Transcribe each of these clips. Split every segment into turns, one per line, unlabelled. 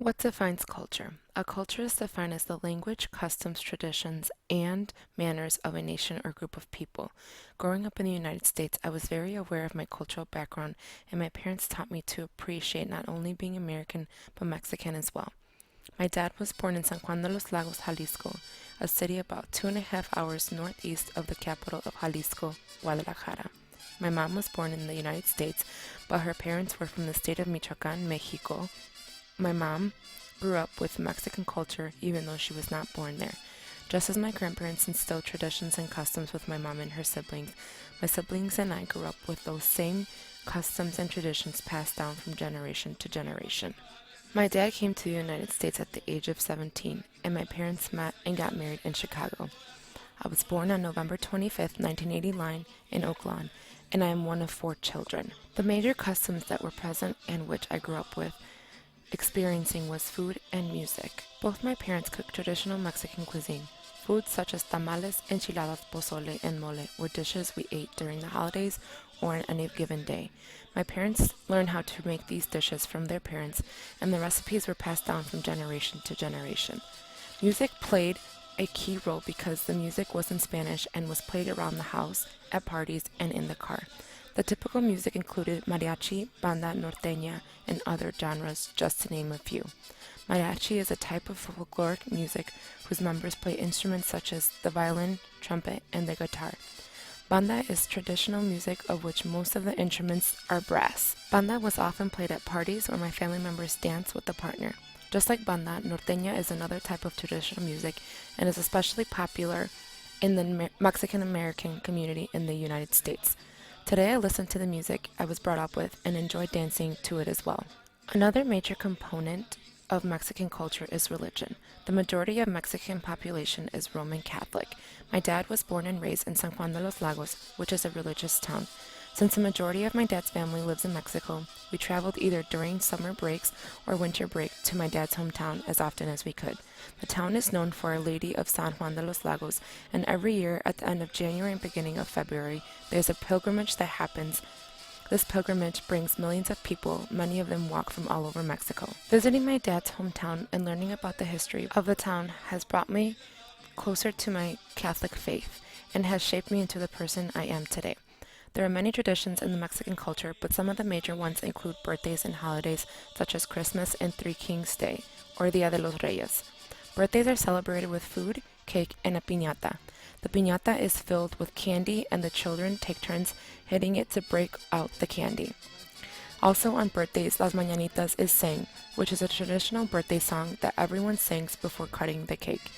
What defines culture? A culture is defined as the language, customs, traditions, and manners of a nation or group of people. Growing up in the United States, I was very aware of my cultural background, and my parents taught me to appreciate not only being American, but Mexican as well. My dad was born in San Juan de los Lagos, Jalisco, a city about 2.5 hours northeast of the capital of Jalisco, Guadalajara. My mom was born in the United States, but her parents were from the state of Michoacan, Mexico. My mom grew up with Mexican culture even though she was not born there. Just as my grandparents instilled traditions and customs with my mom and her siblings, my siblings and I grew up with those same customs and traditions passed down from generation to generation. My dad came to the United States at the age of 17, and my parents met and got married in Chicago. I was born on November 25th, 1989, in Oak Lawn, and I am one of four children. The major customs that were present and which I grew up with experiencing was food and music. Both my parents cooked traditional Mexican cuisine. Foods such as tamales, enchiladas, pozole, and mole were dishes we ate during the holidays or on any given day. My parents learned how to make these dishes from their parents, and the recipes were passed down from generation to generation. Music played a key role because the music was in Spanish and was played around the house, at parties, and in the car. The typical music included mariachi, banda norteña, and other genres, just to name a few. Mariachi is a type of folkloric music whose members play instruments such as the violin, trumpet, and the guitar. Banda is traditional music of which most of the instruments are brass. Banda was often played at parties where my family members dance with a partner. Just like banda, norteña is another type of traditional music and is especially popular in the Mexican American community in the United States. Today I listen to the music I was brought up with and enjoy dancing to it as well. Another major component of Mexican culture is religion. The majority of Mexican population is Roman Catholic. My dad was born and raised in San Juan de los Lagos, which is a religious town. Since the majority of my dad's family lives in Mexico, we traveled either during summer breaks or winter break to my dad's hometown as often as we could. The town is known for Our Lady of San Juan de los Lagos, and every year at the end of January and beginning of February, there's a pilgrimage that happens. This pilgrimage brings millions of people, many of them walk from all over Mexico. Visiting my dad's hometown and learning about the history of the town has brought me closer to my Catholic faith and has shaped me into the person I am today. There are many traditions in the Mexican culture, but some of the major ones include birthdays and holidays such as Christmas and Three Kings Day, or Dia de los Reyes. Birthdays are celebrated with food, cake, and a piñata. The piñata is filled with candy, and the children take turns hitting it to break out the candy. Also on birthdays, Las Mañanitas is sang, which is a traditional birthday song that everyone sings before cutting the cake.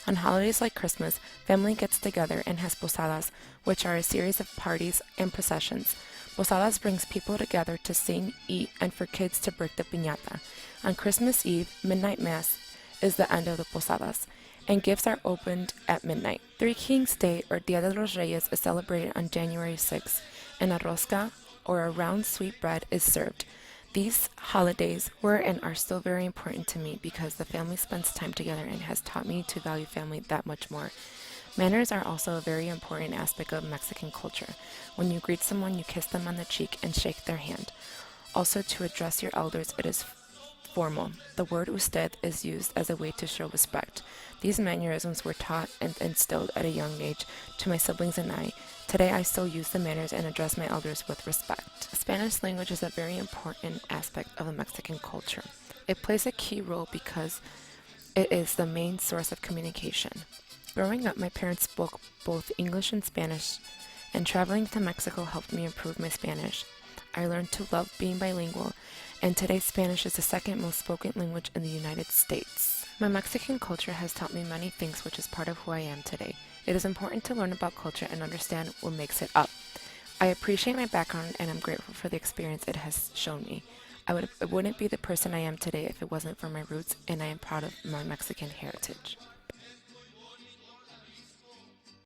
On holidays like Christmas, family gets together and has posadas, which are a series of parties and processions. Posadas brings people together to sing, eat, and for kids to break the piñata. On Christmas Eve, midnight mass is the end of the posadas, and gifts are opened at midnight. Three Kings Day, or Dia de los Reyes, is celebrated on January 6th, and a rosca, or a round sweet bread, is served. These holidays were and are still very important to me because the family spends time together and has taught me to value family that much more. Manners are also a very important aspect of Mexican culture. When you greet someone, you kiss them on the cheek and shake their hand. Also, to address your elders, it is formal. The word usted is used as a way to show respect. These mannerisms were taught and instilled at a young age to my siblings and I. Today I still use the manners and address my elders with respect. Spanish language is a very important aspect of the Mexican culture. It plays a key role because it is the main source of communication. Growing up, my parents spoke both English and Spanish, and traveling to Mexico helped me improve my Spanish. I learned to love being bilingual, and today Spanish is the second most spoken language in the United States. My Mexican culture has taught me many things, which is part of who I am today. It is important to learn about culture and understand what makes it up. I appreciate my background and I'm grateful for the experience it has shown me. I wouldn't be the person I am today if it wasn't for my roots, and I am proud of my Mexican heritage.